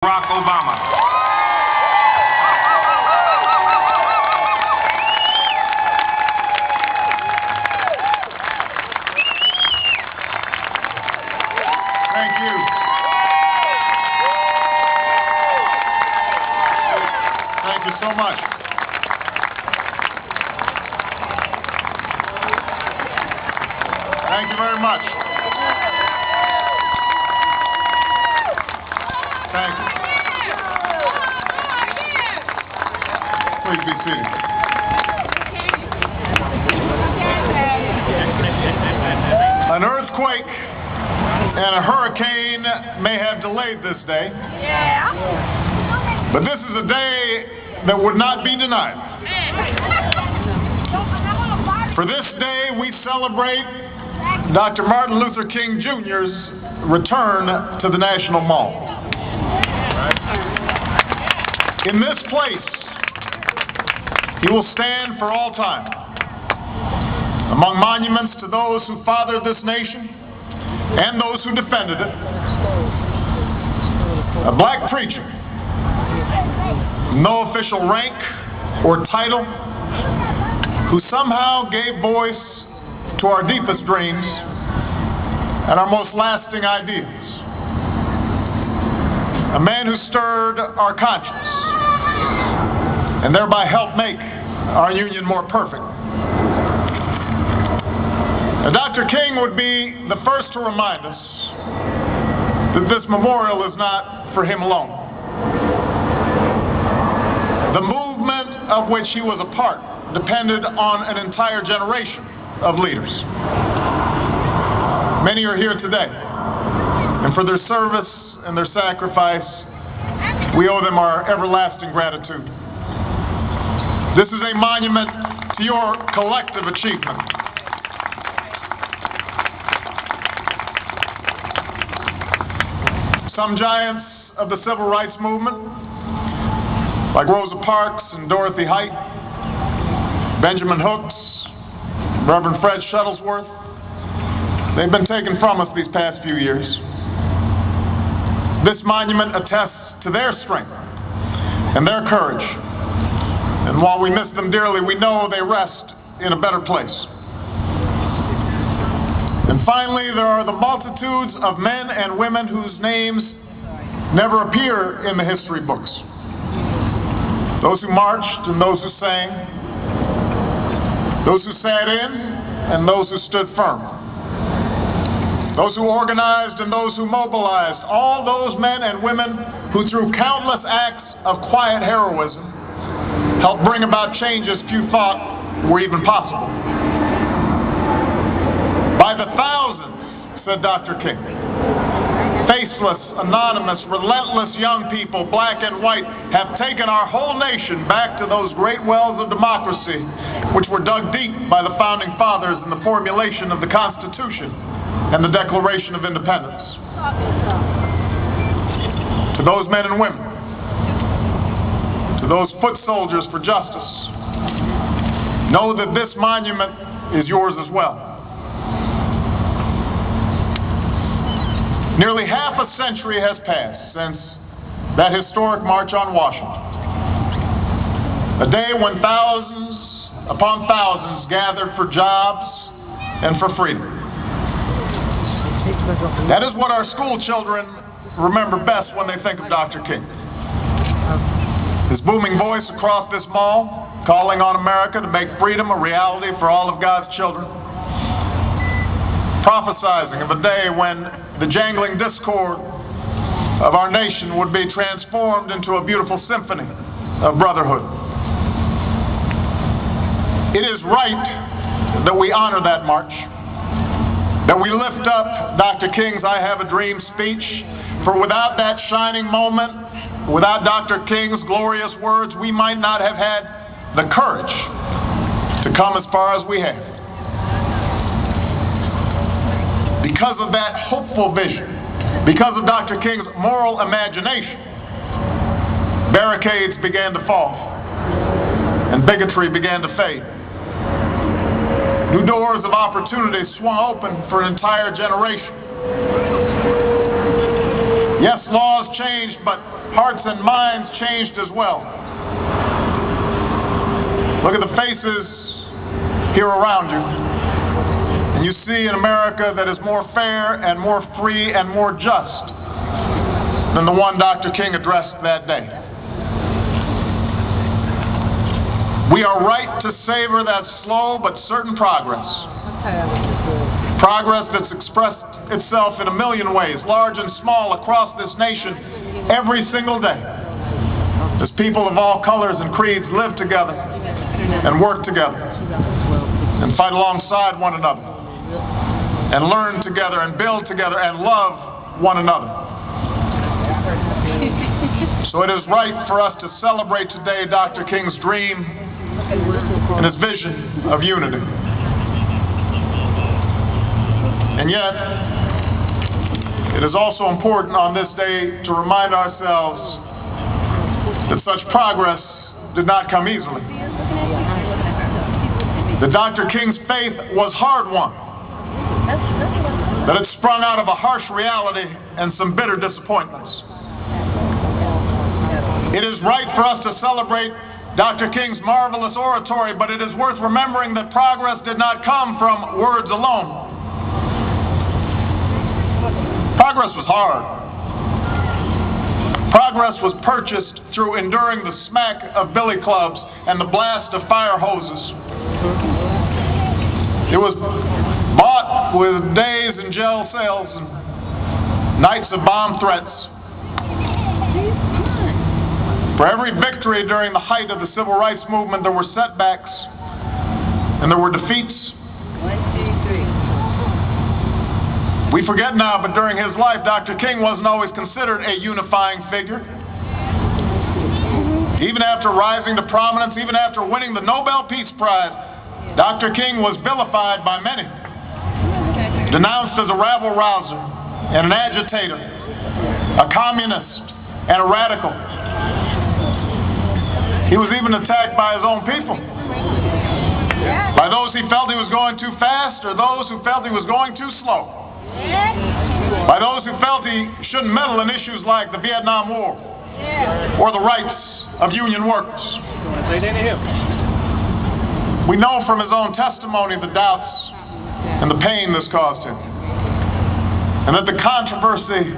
Barack Obama. Thank you. Thank you so much. Thank you very much. Thank you. Please be seated. An earthquake and a hurricane may have delayed this day, but this is a day that would not be denied. For this day, we celebrate Dr. Martin Luther King Jr.'s return to the National Mall. In this place, he will stand for all time among monuments to those who fathered this nation and those who defended it. A black preacher, no official rank or title, who somehow gave voice to our deepest dreams and our most lasting ideals. A man who stirred our conscience and thereby helped make our union more perfect. Now, Dr. King would be the first to remind us that this memorial is not for him alone. The movement of which he was a part depended on an entire generation of leaders. Many are here today, and for their service and their sacrifice, we owe them our everlasting gratitude. This is a monument to your collective achievement. Some giants of the civil rights movement, like Rosa Parks and Dorothy Height, Benjamin Hooks, Reverend Fred Shuttlesworth, they've been taken from us these past few years. This monument attests to their strength and their courage. And while we miss them dearly, we know they rest in a better place. And finally, there are the multitudes of men and women whose names never appear in the history books. Those who marched and those who sang, those who sat in and those who stood firm, those who organized and those who mobilized, all those men and women who through countless acts of quiet heroism helped bring about changes few thought were even possible. By the thousands, said Dr. King, faceless, anonymous, relentless young people, black and white, have taken our whole nation back to those great wells of democracy which were dug deep by the Founding Fathers in the formulation of the Constitution and the Declaration of Independence. To those men and women, to those foot soldiers for justice, know that this monument is yours as well. Nearly half a century has passed since that historic March on Washington, a day when thousands upon thousands gathered for jobs and for freedom. That is what our school children remember best when they think of Dr. King. His booming voice across this mall, calling on America to make freedom a reality for all of God's children. Prophesizing of a day when the jangling discord of our nation would be transformed into a beautiful symphony of brotherhood. It is right that we honor that march, that we lift up Dr. King's I Have a Dream speech, for without that shining moment, without Dr. King's glorious words, we might not have had the courage to come as far as we have. Because of that hopeful vision, because of Dr. King's moral imagination, barricades began to fall and bigotry began to fade. New doors of opportunity swung open for an entire generation. Yes, laws changed, but hearts and minds changed as well. Look at the faces here around you, and you see an America that is more fair and more free and more just than the one Dr. King addressed that day. We are right to savor that slow but certain progress. Progress that's expressed itself in a million ways, large and small, across this nation every single day, as people of all colors and creeds live together and work together and fight alongside one another and learn together and build together and love one another. So it is right for us to celebrate today Dr. King's dream and his vision of unity. And yet, it is also important on this day to remind ourselves that such progress did not come easily. That Dr. King's faith was hard-won. That it sprung out of a harsh reality and some bitter disappointments. It is right for us to celebrate Dr. King's marvelous oratory, but it is worth remembering that progress did not come from words alone. Progress was hard. Progress was purchased through enduring the smack of billy clubs and the blast of fire hoses. It was bought with days in jail cells and nights of bomb threats. For every victory during the height of the civil rights movement, there were setbacks and there were defeats. We forget now, but during his life, Dr. King wasn't always considered a unifying figure. Even after rising to prominence, even after winning the Nobel Peace Prize, Dr. King was vilified by many, denounced as a rabble-rouser and an agitator, a communist and a radical. He was even attacked by his own people, by those he felt he was going too fast or those who felt he was going too slow. By those who felt he shouldn't meddle in issues like the Vietnam War or the rights of union workers. We know from his own testimony the doubts and the pain this caused him, and that the controversy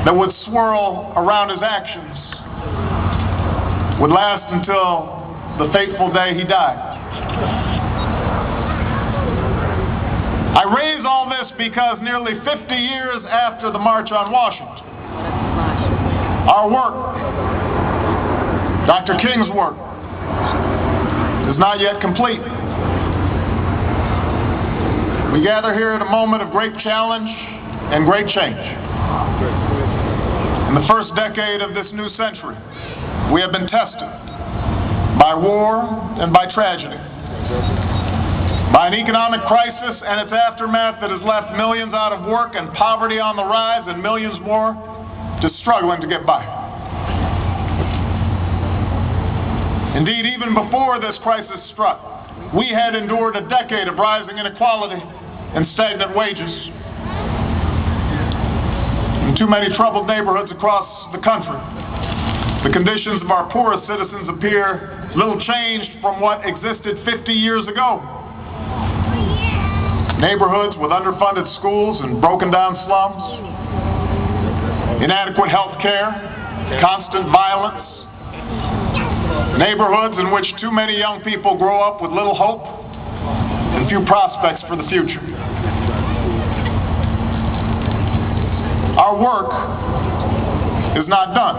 that would swirl around his actions would last until the fateful day he died. I raise all this because nearly 50 years after the March on Washington, our work, Dr. King's work, is not yet complete. We gather here at a moment of great challenge and great change. In the first decade of this new century, we have been tested by war and by tragedy, by an economic crisis and its aftermath that has left millions out of work and poverty on the rise and millions more just struggling to get by. Indeed, even before this crisis struck, we had endured a decade of rising inequality and stagnant wages. In too many troubled neighborhoods across the country, the conditions of our poorest citizens appear little changed from what existed 50 years ago. Neighborhoods with underfunded schools and broken down slums, inadequate health care, constant violence, neighborhoods in which too many young people grow up with little hope and few prospects for the future. Our work is not done.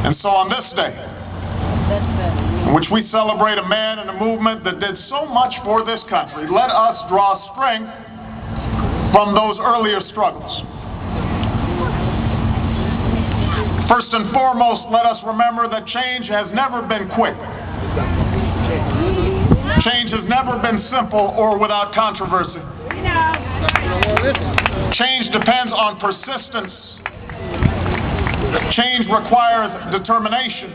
And so on this day, in which we celebrate a man and a movement that did so much for this country, let us draw strength from those earlier struggles. First and foremost, let us remember that change has never been quick. Change has never been simple or without controversy. Change depends on persistence. Change requires determination.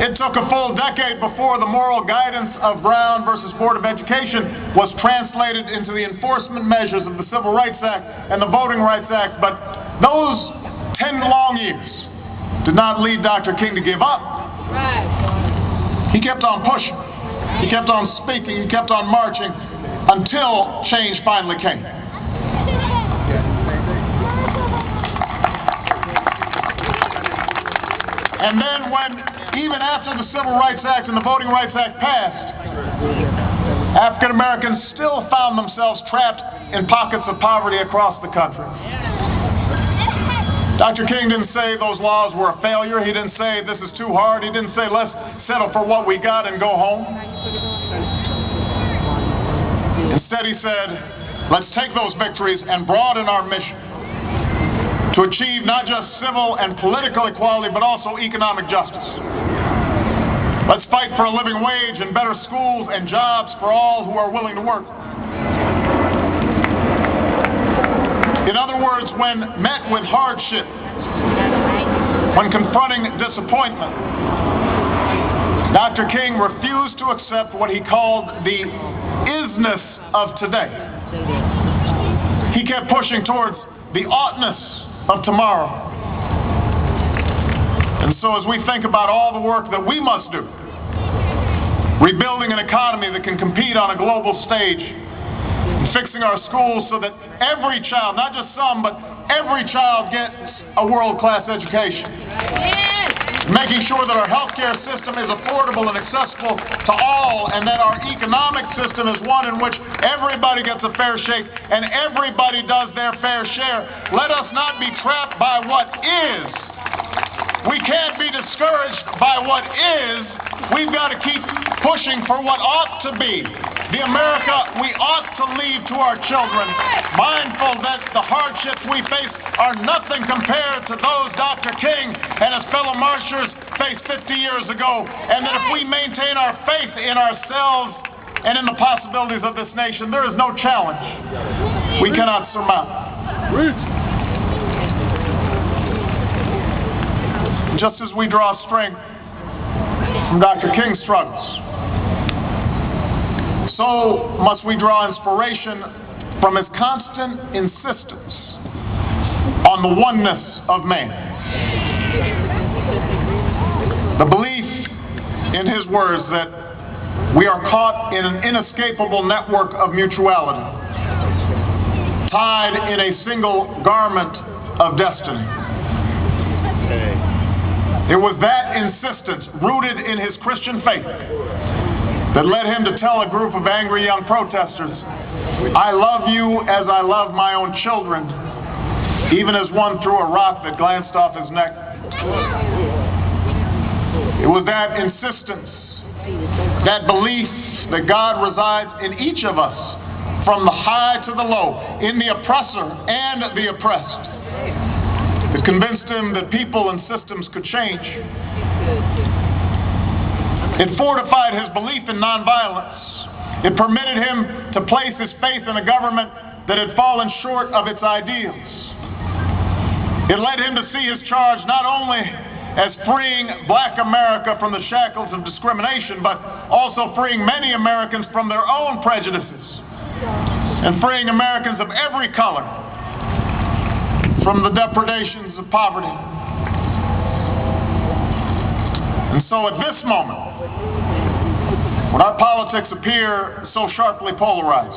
It took a full decade before the moral guidance of Brown versus Board of Education was translated into the enforcement measures of the Civil Rights Act and the Voting Rights Act, but those 10 long years did not lead Dr. King to give up. He kept on pushing. He kept on speaking. He kept on marching until change finally came. And then even after the Civil Rights Act and the Voting Rights Act passed, African Americans still found themselves trapped in pockets of poverty across the country. Dr. King didn't say those laws were a failure. He didn't say this is too hard. He didn't say let's settle for what we got and go home. Instead, he said, let's take those victories and broaden our mission to achieve not just civil and political equality, but also economic justice. Let's fight for a living wage and better schools and jobs for all who are willing to work. In other words, when met with hardship, when confronting disappointment, Dr. King refused to accept what he called the isness of today. He kept pushing towards the oughtness of tomorrow. And so as we think about all the work that we must do, rebuilding an economy that can compete on a global stage, and fixing our schools so that every child, not just some, but every child gets a world-class education. Making sure that our healthcare system is affordable and accessible to all, and that our economic system is one in which everybody gets a fair shake and everybody does their fair share. Let us not be trapped by what is. We can't be discouraged by what is. We've got to keep pushing for what ought to be. The America we ought to leave to our children, mindful that the hardships we face are nothing compared to those Dr. King and his fellow marchers faced 50 years ago, and that if we maintain our faith in ourselves and in the possibilities of this nation, there is no challenge we cannot surmount. Just as we draw strength from Dr. King's struggles, so must we draw inspiration from his constant insistence on the oneness of man. The belief, in his words, that we are caught in an inescapable network of mutuality, tied in a single garment of destiny. It was that insistence, rooted in his Christian faith, that led him to tell a group of angry young protesters, I love you as I love my own children, even as one threw a rock that glanced off his neck. It was that insistence, that belief that God resides in each of us, from the high to the low, in the oppressor and the oppressed. It convinced him that people and systems could change. It fortified his belief in nonviolence. It permitted him to place his faith in a government that had fallen short of its ideals. It led him to see his charge not only as freeing black America from the shackles of discrimination, but also freeing many Americans from their own prejudices, and freeing Americans of every color from the depredations of poverty. And so at this moment, when our politics appear so sharply polarized,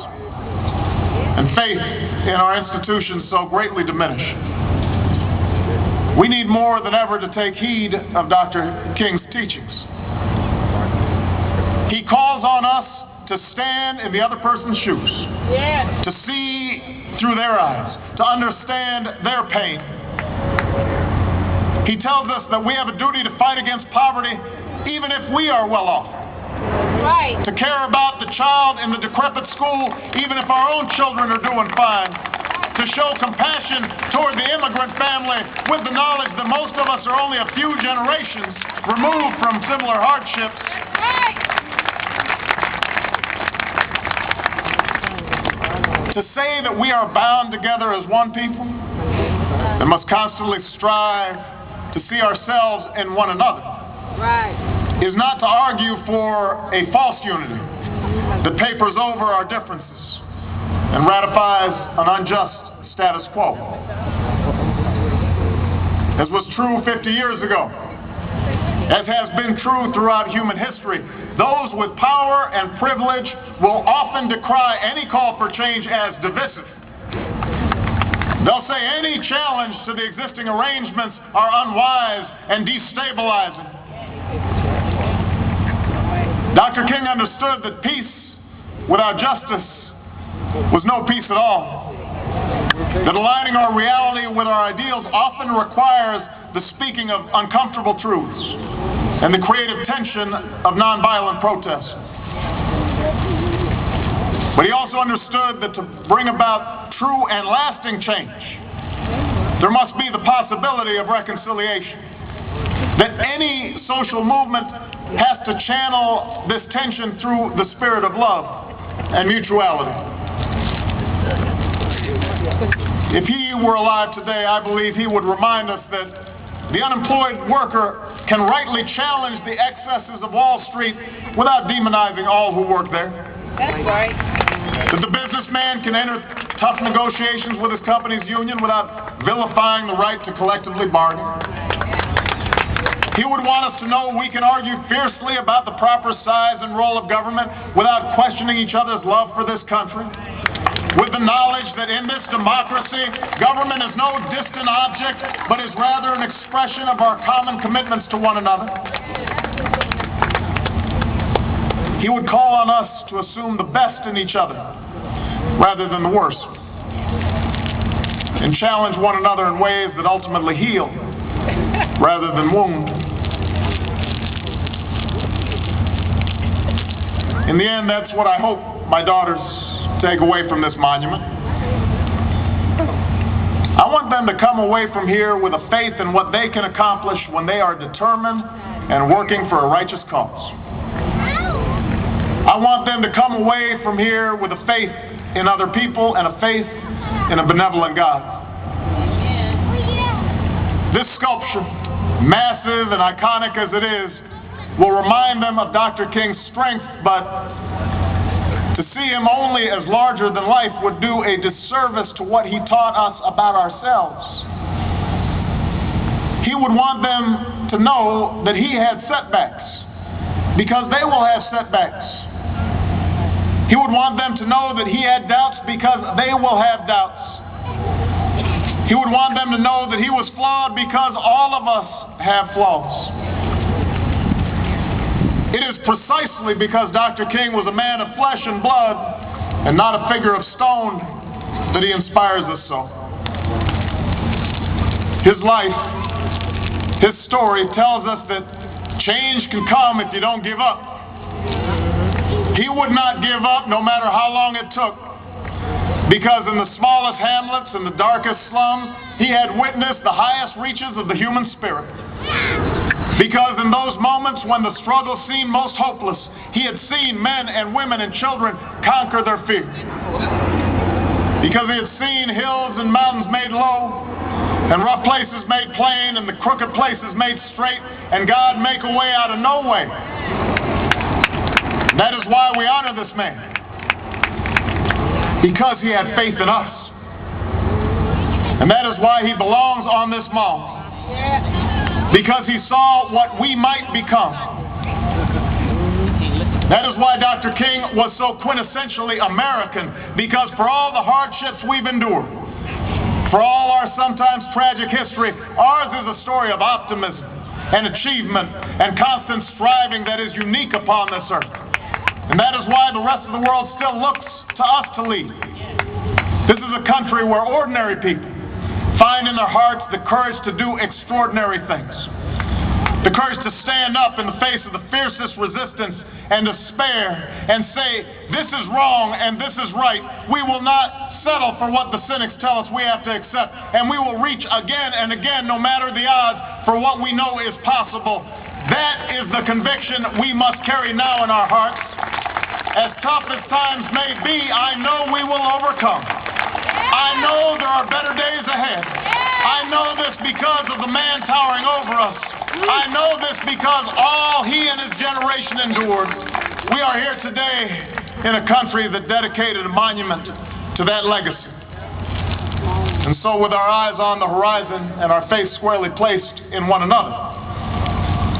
and faith in our institutions so greatly diminished, we need more than ever to take heed of Dr. King's teachings. He calls on us to stand in the other person's shoes, to see through their eyes, to understand their pain. He tells us that we have a duty to fight against poverty even if we are well off. Right. To care about the child in the decrepit school even if our own children are doing fine. To show compassion toward the immigrant family with the knowledge that most of us are only a few generations removed from similar hardships. To say that we are bound together as one people and must constantly strive to see ourselves in one another. Right. is not to argue for a false unity that papers over our differences and ratifies an unjust status quo. As was true 50 years ago, as has been true throughout human history, those with power and privilege will often decry any call for change as divisive. They'll say any challenge to the existing arrangements are unwise and destabilizing. Dr. King understood that peace without justice was no peace at all. That aligning our reality with our ideals often requires the speaking of uncomfortable truths and the creative tension of nonviolent protest. But he also understood that to bring about true and lasting change, there must be the possibility of reconciliation. That any social movement has to channel this tension through the spirit of love and mutuality. If he were alive today, I believe he would remind us that the unemployed worker can rightly challenge the excesses of Wall Street without demonizing all who work there. That's right. That the businessman can enter tough negotiations with his company's union without vilifying the right to collectively bargain. He would want us to know we can argue fiercely about the proper size and role of government without questioning each other's love for this country. With the knowledge that in this democracy, government is no distant object, but is rather an expression of our common commitments to one another. He would call on us to assume the best in each other rather than the worst, and challenge one another in ways that ultimately heal rather than wound. In the end, that's what I hope my daughters take away from this monument. I want them to come away from here with a faith in what they can accomplish when they are determined and working for a righteous cause. I want them to come away from here with a faith in other people and a faith in a benevolent God. This sculpture, massive and iconic as it is, will remind them of Dr. King's strength, but to see him only as larger than life would do a disservice to what he taught us about ourselves. He would want them to know that he had setbacks, because they will have setbacks. He would want them to know that he had doubts, because they will have doubts. He would want them to know that he was flawed, because all of us have flaws. It is precisely because Dr. King was a man of flesh and blood and not a figure of stone that he inspires us so. His life, his story tells us that change can come if you don't give up. He would not give up no matter how long it took, because in the smallest hamlets and the darkest slums, he had witnessed the highest reaches of the human spirit. Because in those moments when the struggle seemed most hopeless, he had seen men and women and children conquer their fears. Because he had seen hills and mountains made low, and rough places made plain, and the crooked places made straight, and God make a way out of no way. That is why we honor this man, because he had faith in us. And that is why he belongs on this mall, because he saw what we might become. That is why Dr. King was so quintessentially American, because for all the hardships we've endured, for all our sometimes tragic history, ours is a story of optimism and achievement and constant striving that is unique upon this earth. And that is why the rest of the world still looks to us to lead. This is a country where ordinary people find in their hearts the courage to do extraordinary things. The courage to stand up in the face of the fiercest resistance and despair and say, this is wrong and this is right. We will not settle for what the cynics tell us we have to accept, and we will reach again and again, no matter the odds, for what we know is possible. That is the conviction we must carry now in our hearts. As tough as times may be, I know we will overcome. I know there are better days ahead. I know this because of the man towering over us. I know this because all he and his generation endured. We are here today in a country that dedicated a monument to that legacy. And so with our eyes on the horizon and our face squarely placed in one another,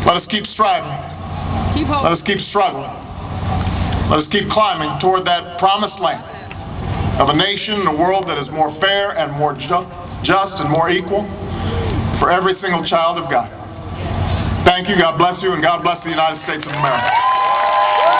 let us keep striving. Let us keep struggling. Let us keep climbing toward that promised land of a nation and a world that is more fair and more just and more equal for every single child of God. Thank you. God bless you, and God bless the United States of America.